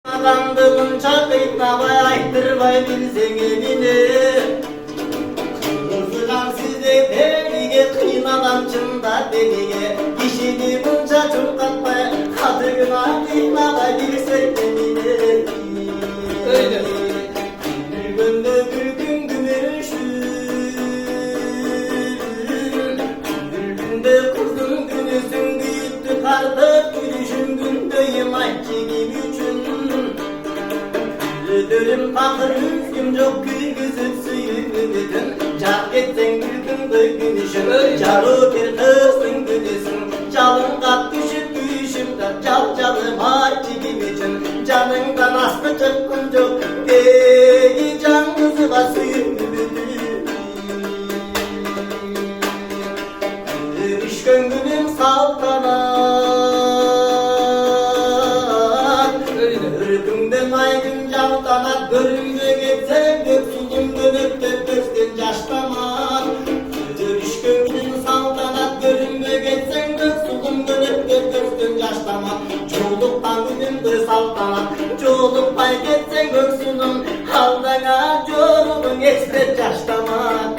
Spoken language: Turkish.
Adamdığınca kıytnabay aytırmay bilsen emine Kızılan size beniye kıynadan çında beniye Kişini bunca çurkatmay kadına kıytnabay bilsen emine Öyle. Bir günde bir gün gümüşür Bir günde kızın günüsün büyüttü karda gülüşün gündeyim ayçiğim üçün Dölüm bakır üzgüm çok güzüp suyun Çak etsen bir gün dökünüşün Çalı bir kızın gülüsün Çalın kat düşüp düşümde Çal çalım ayçiğim üçün Canından aslı çıkkın çok Ey can kızı var suyun Dönüş gönlüm saltanat Örgümden aygın çaltanat Görümde geçsem göksüzüm dönüp de gözden yaşlamak Dönüş gönlüm saltanat Görümde geçsem göksüzüm dönüp de gözden yaşlamak Çoğuluktan günümde saltanat Çoğuluk pay geçsen göksünüm Haldana çoğulun esret yaşlamak